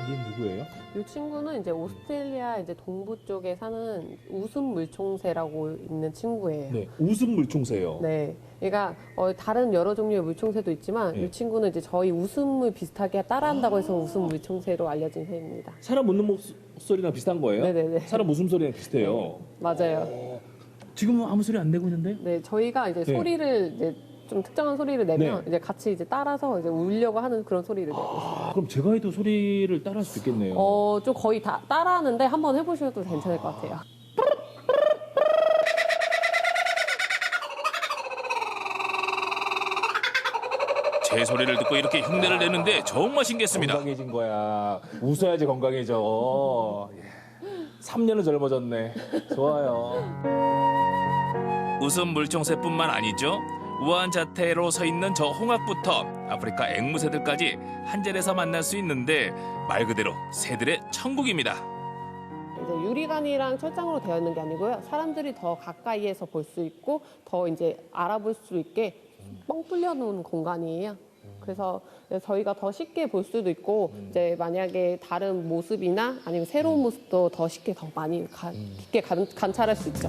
이게 누구예요? 이 친구는 이제 오스트레일리아 이제 동부 쪽에 사는 웃음 물총새라고 있는 친구예요. 네, 웃음 물총새요. 네, 그러니까 다른 여러 종류의 물총새도 있지만 이 친구는 이제 저희 웃음을 비슷하게 따라한다고 해서 웃음 물총새로 알려진 새입니다. 사람 웃는 목소리랑 비슷한 거예요? 네네네. 사람 웃음소리랑 비슷해요. 맞아요. 지금은 아무 소리 안 내고 있는데요? 네, 저희가 이제 소리를 이제 좀 특정한 소리를 내면 이제 같이 이제 따라서 이제 울려고 하는 그런 소리를 내고 있어요. 그럼 제가 해도 소리를 따라할 수 있겠네요. 좀 거의 다 따라하는데 한번 해보셔도 괜찮을 것 같아요. 제 소리를 듣고 이렇게 흉내를 내는데 정말 신기했습니다. 건강해진 거야. 웃어야지 건강해져. 3년은 젊어졌네. 좋아요. 웃음 물총새뿐만 아니죠. 우아한 자태로 서 있는 저 홍학부터 아프리카 앵무새들까지 한 자리에서 만날 수 있는데 말 그대로 새들의 천국입니다. 이제 유리관이랑 철장으로 되어 있는 게 아니고요. 사람들이 더 가까이에서 볼 수 있고 더 이제 알아볼 수 있게 뻥 뚫려 놓은 공간이에요. 그래서 저희가 더 쉽게 볼 수도 있고 이제 만약에 다른 모습이나 아니면 새로운 모습도 더 쉽게 더 많이 깊게 관찰할 수 있죠.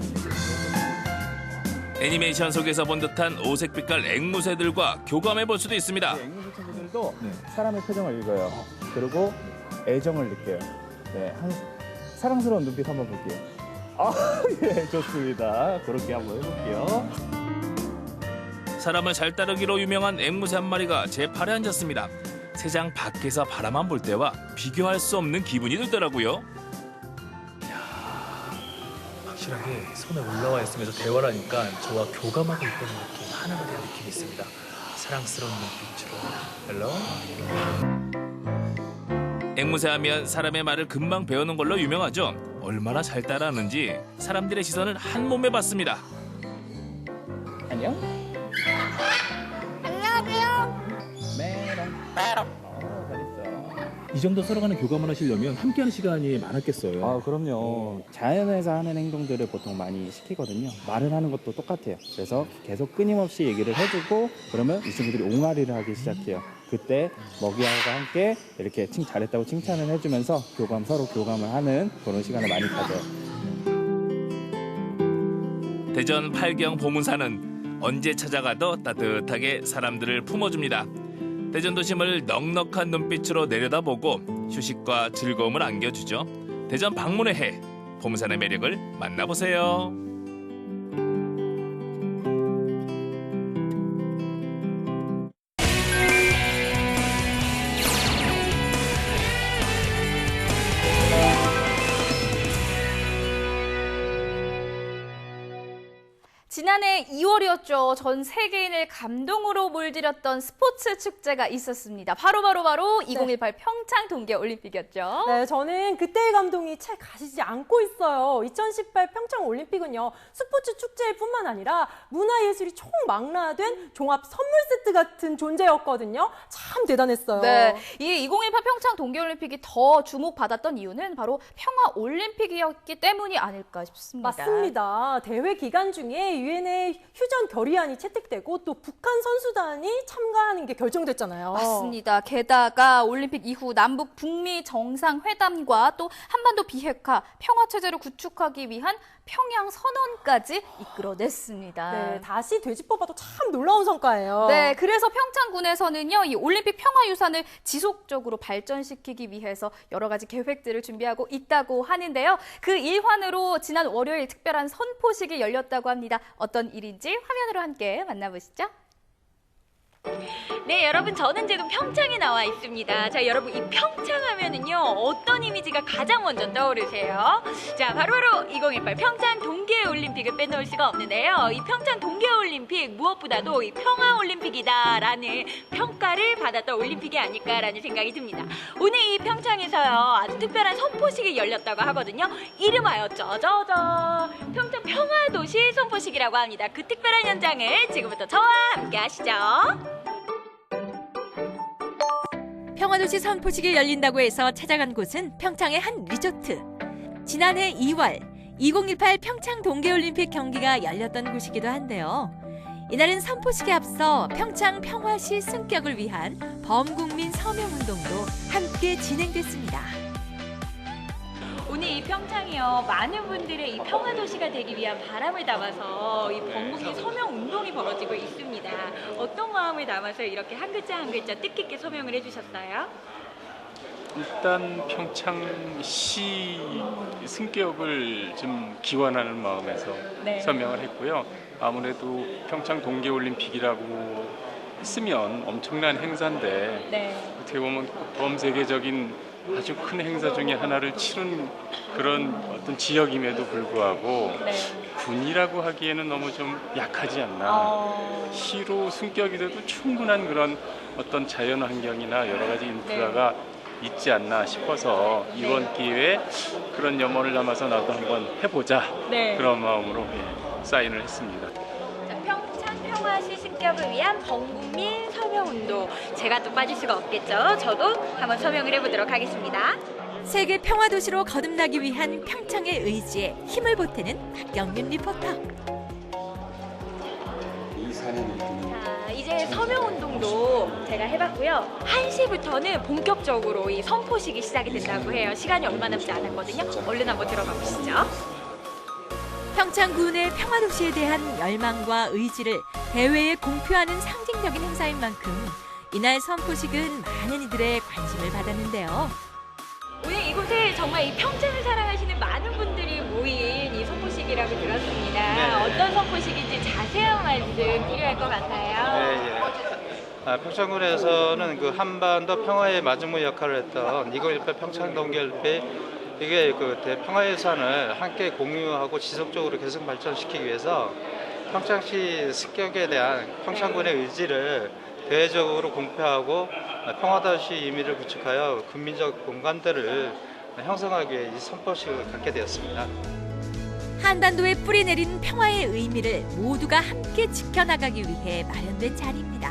애니메이션 속에서 본 듯한 오색빛깔 앵무새들과 교감해 볼 수도 있습니다. 앵무새 친구들도 사람의 표정을 읽어요. 그리고 애정을 느껴요. 사랑스러운 눈빛 한번 볼게요. 예, 좋습니다. 그렇게 한번 해볼게요. 사람을 잘 따르기로 유명한 앵무새 한 마리가 제 팔에 앉았습니다. 새장 밖에서 바라만 볼 때와 비교할 수 없는 기분이 들더라고요. 확실하게 손에 올라와 있으면서 대화를 하니까 저와 교감하고 있다는 느낌, 하나가 된 느낌이 있습니다. 사랑스러운 눈빛으로. 헬로. 앵무새 하면 사람의 말을 금방 배우는 걸로 유명하죠. 얼마나 잘 따라하는지 사람들의 시선을 한 몸에 받습니다. 안녕. 안녕하세요. 메롱. 이 정도 서로 간에 교감을 하시려면 함께하는 시간이 많았겠어요. 그럼요. 자연에서 하는 행동들을 보통 많이 시키거든요. 말을 하는 것도 똑같아요. 그래서 계속 끊임없이 얘기를 해주고 그러면 이 친구들이 옹알이를 하기 시작해요. 그때 먹이와가 함께 이렇게 잘했다고 칭찬을 해주면서 서로 교감을 하는 그런 시간을 많이 가져요. 대전 팔경 보문사는 언제 찾아가도 따뜻하게 사람들을 품어줍니다. 대전 도심을 넉넉한 눈빛으로 내려다보고 휴식과 즐거움을 안겨주죠. 대전 방문의 해, 보문산의 매력을 만나보세요. 지난해 2월이었죠. 전 세계인을 감동으로 몰디렸던 스포츠 축제가 있었습니다. 바로 2018 평창 동계올림픽이었죠. 네, 저는 그때의 감동이 채 가시지 않고 있어요. 2018 평창 올림픽은요, 스포츠 축제일 뿐만 아니라 문화예술이 총망라된 종합 선물 세트 같은 존재였거든요. 참 대단했어요. 네, 이 2018 평창 동계올림픽이 더 주목받았던 이유는 바로 평화올림픽이었기 때문이 아닐까 싶습니다. 맞습니다. 대회 기간 중에 유엔의 휴전 결의안이 채택되고 또 북한 선수단이 참가하는 게 결정됐잖아요. 맞습니다. 게다가 올림픽 이후 남북 북미 정상회담과 또 한반도 비핵화, 평화체제를 구축하기 위한 평양 선언까지 이끌어냈습니다. 네, 다시 되짚어봐도 참 놀라운 성과예요. 네, 그래서 평창군에서는요, 이 올림픽 평화유산을 지속적으로 발전시키기 위해서 여러 가지 계획들을 준비하고 있다고 하는데요. 그 일환으로 지난 월요일 특별한 선포식이 열렸다고 합니다. 어떤 일인지 화면으로 함께 만나보시죠. 네, 여러분, 저는 지금 평창에 나와 있습니다. 자, 여러분, 이 평창 하면은요, 어떤 이미지가 가장 먼저 떠오르세요? 자, 바로바로 2018 평창 동계올림픽을 빼놓을 수가 없는데요. 이 평창 동계올림픽 무엇보다도 이 평화올림픽이다라는 평가를 받았던 올림픽이 아닐까라는 생각이 듭니다. 오늘 이 평창에서요, 아주 특별한 선포식이 열렸다고 하거든요. 이름하여 짜자잔, 평창 평화도시 선포식이라고 합니다. 그 특별한 현장을 지금부터 저와 함께 하시죠. 평화도시 선포식이 열린다고 해서 찾아간 곳은 평창의 한 리조트. 지난해 2월 2018 평창 동계올림픽 경기가 열렸던 곳이기도 한데요. 이날은 선포식에 앞서 평창 평화시 승격을 위한 범국민 서명운동도 함께 진행됐습니다. 오늘 이 평창이요, 많은 분들의 이 평화도시가 되기 위한 바람을 담아서 이 범국민 서명 운동이 벌어지고 있습니다. 어떤 마음을 담아서 이렇게 한 글자 한 글자 뜻깊게 서명을 해주셨어요? 일단 평창시 승격을 좀 기원하는 마음에서 서명을 했고요. 아무래도 평창 동계올림픽이라고 했으면 엄청난 행사인데 네. 어떻게 보면 범세계적인 아주 큰 행사 중에 하나를 치른 그런 어떤 지역임에도 불구하고 네. 군이라고 하기에는 너무 좀 약하지 않나. 시로 승격이 돼도 충분한 그런 어떤 자연 환경이나 여러 가지 인프라가 있지 않나 싶어서 이번 기회에 그런 염원을 담아서 나도 한번 해보자. 네. 그런 마음으로 사인을 했습니다. 자, 평창 평화시 승격을 위한 범국민 서명운동. 제가 또 빠질 수가 없겠죠. 저도 한번 서명을 해보도록 하겠습니다. 세계 평화도시로 거듭나기 위한 평창의 의지에 힘을 보태는 박경민 리포터. 자, 이제 서명운동도 제가 해봤고요. 1시부터는 본격적으로 이 선포식이 시작이 된다고 해요. 시간이 얼마 남지 않았거든요. 얼른 한번 들어가 보시죠. 평창군의 평화도시에 대한 열망과 의지를 대회에 공표하는 상징적인 행사인 만큼 이날 선포식은 많은 이들의 관심을 받았는데요. 오늘 이곳에 정말 이 평창을 사랑하시는 많은 분들이 모인 이 선포식이라고 들었습니다. 네. 어떤 선포식인지 자세한 말씀 필요할 것 같아요. 평창군에서는 그 한반도 평화의 마중물 역할을 했던 2018 평창 동계올림픽 이게 그 대평화유산을 함께 공유하고 지속적으로 계속 발전시키기 위해서 평창시 습격에 대한 평창군의 의지를 대외적으로 공표하고 평화도시 의미를 구축하여 군민적 공간들을 형성하기 위해 이 선포식을 갖게 되었습니다. 한반도에 뿌리 내린 평화의 의미를 모두가 함께 지켜나가기 위해 마련된 자리입니다.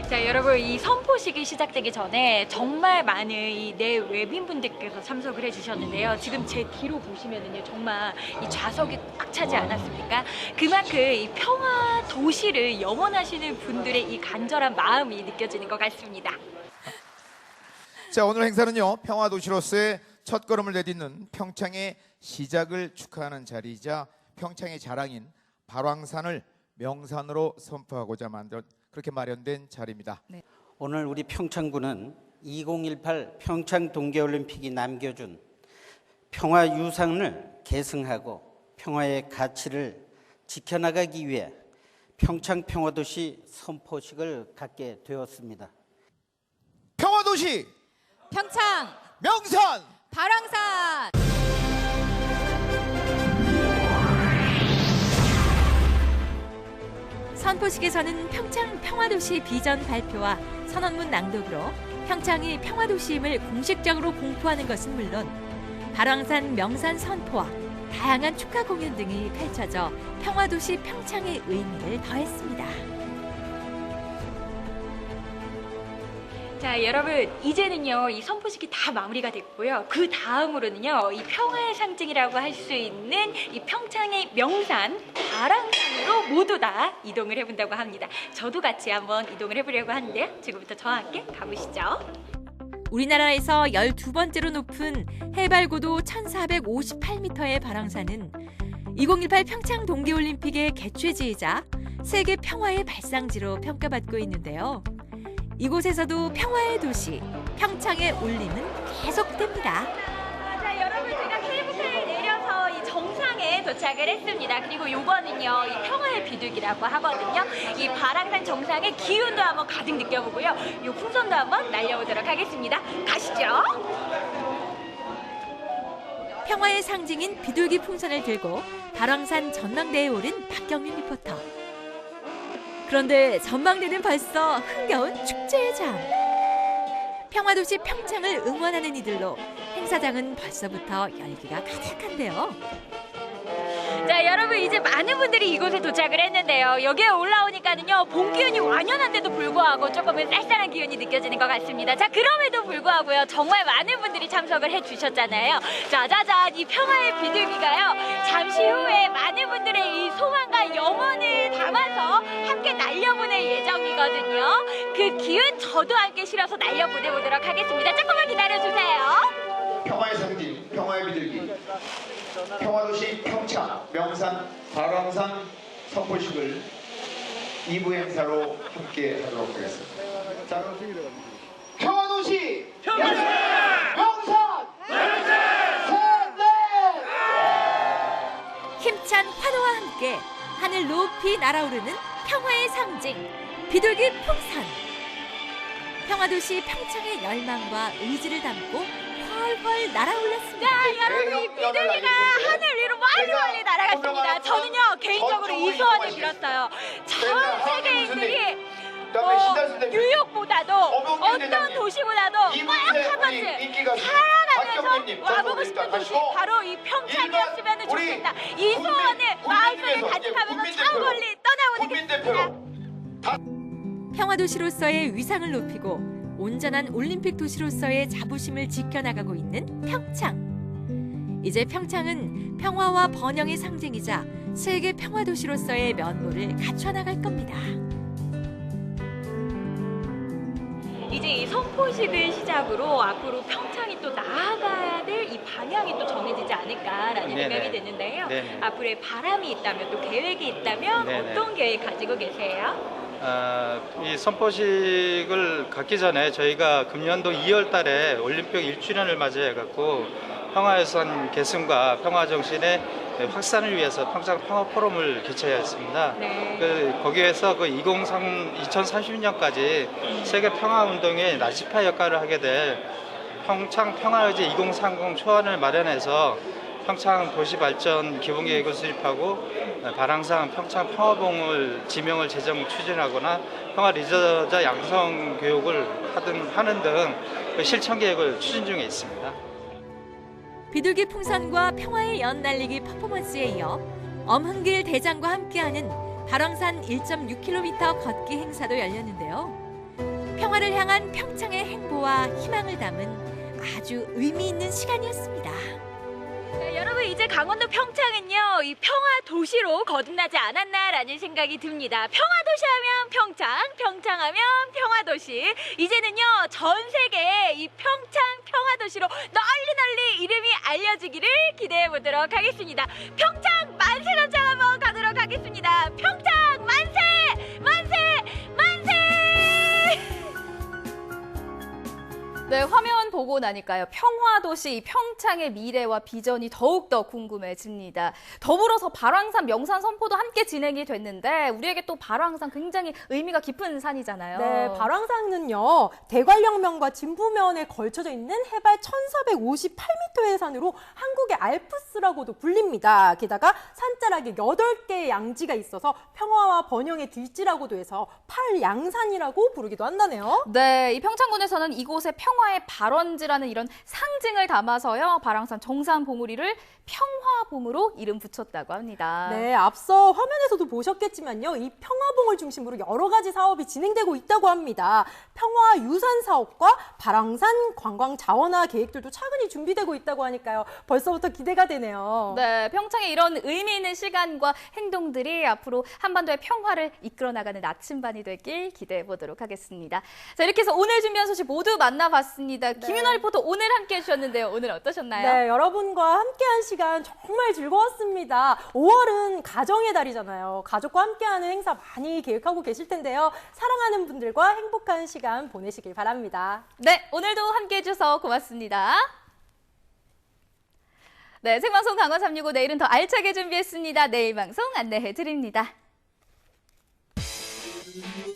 자, 여러분, 이 선포식이 시작되기 전에 정말 많은 이 내외빈분들께서 참석을 해주셨는데요. 지금 제 뒤로 보시면은요, 정말 이 좌석이 꽉 차지 않았습니까? 그만큼 이 평화 도시를 염원하시는 분들의 이 간절한 마음이 느껴지는 것 같습니다. 자, 오늘 행사는요, 평화 도시로서의 첫 걸음을 내딛는 평창의 시작을 축하하는 자리이자 평창의 자랑인 발왕산을 명산으로 선포하고자 그렇게 마련된 자리입니다. 네. 오늘 우리 평창군은 2018 평창 동계올림픽이 남겨준 평화 유산을 계승하고 평화의 가치를 지켜나가기 위해 평창 평화도시 선포식을 갖게 되었습니다. 평화도시 평창 명산 발왕산. 선포식에서는 평창 평화도시 비전 발표와 선언문 낭독으로 평창이 평화도시임을 공식적으로 공포하는 것은 물론 발왕산 명산 선포와 다양한 축하 공연 등이 펼쳐져 평화도시 평창의 의미를 더했습니다. 자, 여러분, 이제는요, 이 선포식이 다 마무리가 됐고요. 그 다음으로는요, 이 평화의 상징이라고 할 수 있는 이 평창의 명산, 발왕산으로 모두 다 이동을 해본다고 합니다. 저도 같이 한번 이동을 해보려고 하는데요. 지금부터 저와 함께 가보시죠. 우리나라에서 12번째로 높은 해발 고도 1458m의 발왕산은 2018 평창 동계올림픽의 개최지이자 세계 평화의 발상지로 평가받고 있는데요. 이곳에서도 평화의 도시, 평창의 울림은 계속됩니다. 자, 여러분, 제가 케이블카에 내려서 이 정상에 도착을 했습니다. 그리고 요거는요, 이 평화의 비둘기라고 하거든요. 이 발왕산 정상의 기운도 한번 가득 느껴보고요. 요 풍선도 한번 날려보도록 하겠습니다. 가시죠. 평화의 상징인 비둘기 풍선을 들고 발왕산 전망대에 오른 박경민 리포터. 그런데 전망대는 벌써 흥겨운 축제의 장. 평화도시 평창을 응원하는 이들로 행사장은 벌써부터 열기가 가득한데요. 자, 여러분, 이제 많은 분들이 이곳에 도착을 했는데요. 여기에 올라오니까는요, 봄 기운이 완연한데도 불구하고 조금은 쌀쌀한 기운이 느껴지는 것 같습니다. 자, 그럼에도 불구하고요, 정말 많은 분들이 참석을 해주셨잖아요. 짜자잔, 이 평화의 비둘기가요, 잠시 후에 많은 분들의 이 소망과 염원을 담아서 함께 날려보낼 예정이거든요. 그 기운 저도 함께 실어서 날려보내보도록 하겠습니다. 조금만 기다려주세요. 평화의 상징, 평화의 비둘기, 평화도시 평창 명산 발왕산 선포식을 2부 행사로 함께 하도록 하겠습니다. 자, 평화도시 명산 힘찬 환호와 함께 하늘 높이 날아오르는 평화의 상징, 비둘기 풍선. 평화도시 평창의 열망과 의지를 담고 훨훨 날아올랐습니다. 여러분, 이 비둘기가 하늘 위로 멀리 날아갔습니다. 저는요, 개인적으로 이 소원을 빌었어요. 전 세계인들이 뉴욕보다도 어떤 도시보다도 꼭 한 번쯤 살아가면서 와보고 싶은 도시, 바로 이 평창이었으면 좋겠다. 이 소원을 마음속에 간직하면서 저 멀리 떠나보내겠습니다. 평화도시로서의 위상을 높이고 온전한 올림픽 도시로서의 자부심을 지켜나가고 있는 평창. 이제 평창은 평화와 번영의 상징이자 세계 평화도시로서의 면모를 갖춰나갈 겁니다. 이제 이 선포식을 시작으로 앞으로 평창이 또 나아가야 될 이 방향이 또 정해지지 않을까라는 네네. 생각이 드는데요. 네네. 앞으로의 바람이 있다면, 또 계획이 있다면 네네. 어떤 계획 가지고 계세요? 이 선포식을 갖기 전에 저희가 금년도 2월 달에 올림픽 1주년을 맞이해갖고 평화유산 계승과 평화정신의 확산을 위해서 평창 평화포럼을 개최했습니다. 네. 거기에서 2030년까지 세계 평화운동의 나치파 역할을 하게 될 평창 평화의제 2030 초안을 마련해서 평창 도시발전 기본계획을 수립하고 발항상 평창 평화봉을 지명을 제정 추진하거나 평화 리더자 양성 교육을 하는 등 실천 계획을 추진 중에 있습니다. 비둘기 풍선과 평화의 연날리기 퍼포먼스에 이어 엄흥길 대장과 함께하는 발왕산 1.6km 걷기 행사도 열렸는데요. 평화를 향한 평창의 행보와 희망을 담은 아주 의미 있는 시간이었습니다. 네, 여러분, 이제 강원도 평창은요, 이 평화 도시로 거듭나지 않았나라는 생각이 듭니다. 평화 도시 하면 평창, 평창하면 평화 도시. 이제는요, 전 세계에 이 평창 평화 도시로 널리 이름이 알려지기를 기대해 보도록 하겠습니다. 평창 만세 전창 한번 가도록 하겠습니다. 평창 만세, 만세, 만세! 네, 화면 보고 나니까요. 평화도시 평창의 미래와 비전이 더욱더 궁금해집니다. 더불어서 발왕산 명산 선포도 함께 진행이 됐는데 우리에게 또 발왕산 굉장히 의미가 깊은 산이잖아요. 네, 발왕산은요. 대관령면과 진부면에 걸쳐져 있는 해발 1458m의 산으로 한국의 알프스라고도 불립니다. 게다가 산자락에 8개의 양지가 있어서 평화와 번영의 들지라고도 해서 팔양산이라고 부르기도 한다네요. 네, 이 평창군에서는 이곳에 평화의 발원지라는 이런 상징을 담아서요. 발왕산 정상 봉우리를 평화봉으로 이름 붙였다고 합니다. 네, 앞서 화면에서도 보셨겠지만요. 이 평화봉을 중심으로 여러 가지 사업이 진행되고 있다고 합니다. 평화 유산 사업과 발왕산 관광 자원화 계획들도 차근히 준비되고 있다고 하니까요. 벌써부터 기대가 되네요. 네, 평창의 이런 의미 있는 시간과 행동들이 앞으로 한반도의 평화를 이끌어 나가는 나침반이 되길 기대해 보도록 하겠습니다. 자, 이렇게 해서 오늘 준비한 소식 모두 만나봤습니다. 김윤아 리포터 오늘 함께 해주셨는데요. 오늘 어떠셨나요? 네, 여러분과 함께한 시간 정말 즐거웠습니다. 5월은 가정의 달이잖아요. 가족과 함께하는 행사 많이 계획하고 계실 텐데요. 사랑하는 분들과 행복한 시간 보내시길 바랍니다. 네, 오늘도 함께 해주셔서 고맙습니다. 네, 생방송 강원 365 내일은 더 알차게 준비했습니다. 내일 방송 안내해드립니다.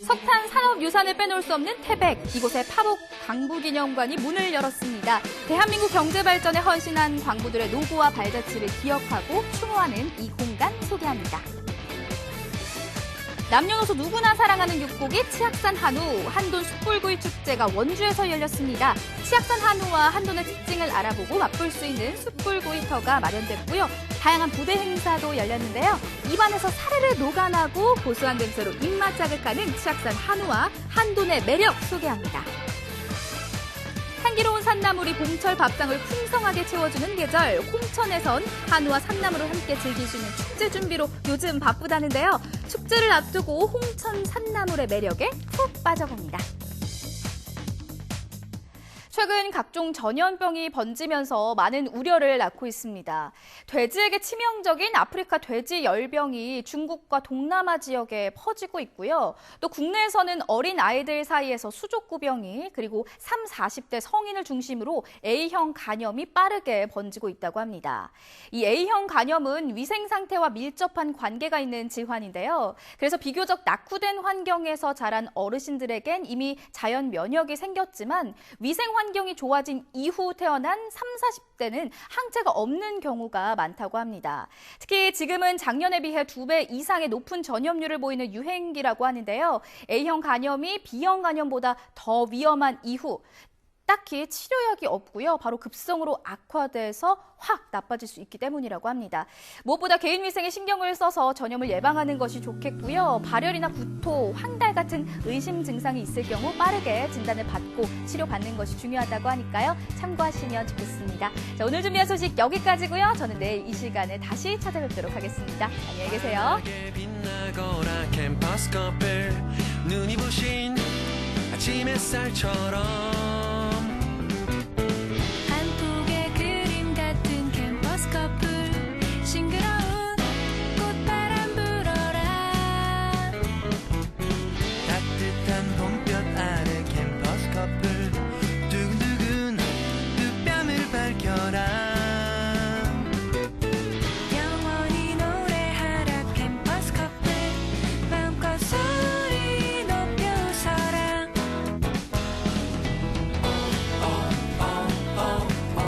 석탄 산업유산을 빼놓을 수 없는 태백, 이곳에 파복 광부기념관이 문을 열었습니다. 대한민국 경제발전에 헌신한 광부들의 노고와 발자취를 기억하고 추모하는 이 공간 소개합니다. 남녀노소 누구나 사랑하는 육고기 치악산 한우, 한돈 숯불구이 축제가 원주에서 열렸습니다. 치악산 한우와 한돈의 특징을 알아보고 맛볼 수 있는 숯불구이터가 마련됐고요. 다양한 부대 행사도 열렸는데요. 입안에서 사르르 녹아나고 고소한 냄새로 입맛 자극하는 치악산 한우와 한돈의 매력 소개합니다. 향기로운 산나물이 봄철 밥상을 풍성하게 채워주는 계절, 홍천에선 한우와 산나물을 함께 즐길 수 있는 축제 준비로 요즘 바쁘다는데요. 축제를 앞두고 홍천 산나물의 매력에 푹 빠져봅니다. 최근 각종 전염병이 번지면서 많은 우려를 낳고 있습니다. 돼지에게 치명적인 아프리카 돼지 열병이 중국과 동남아 지역에 퍼지고 있고요. 또 국내에서는 어린 아이들 사이에서 수족구병이 그리고 30, 40대 성인을 중심으로 A형 간염이 빠르게 번지고 있다고 합니다. 이 A형 간염은 위생 상태와 밀접한 관계가 있는 질환인데요. 그래서 비교적 낙후된 환경에서 자란 어르신들에겐 이미 자연 면역이 생겼지만 위생 환경이 좋아진 이후 태어난 30, 40대는 항체가 없는 경우가 많다고 합니다. 특히 지금은 작년에 비해 2배 이상의 높은 전염률을 보이는 유행기라고 하는데요. A형 간염이 B형 간염보다 더 위험한 이후 딱히 치료약이 없고요. 바로 급성으로 악화돼서 확 나빠질 수 있기 때문이라고 합니다. 무엇보다 개인 위생에 신경을 써서 전염을 예방하는 것이 좋겠고요. 발열이나 구토, 황달 같은 의심 증상이 있을 경우 빠르게 진단을 받고 치료받는 것이 중요하다고 하니까요. 참고하시면 좋겠습니다. 자, 오늘 준비한 소식 여기까지고요. 저는 내일 이 시간에 다시 찾아뵙도록 하겠습니다. 안녕히 계세요. 눈이 부신 아침 햇살처럼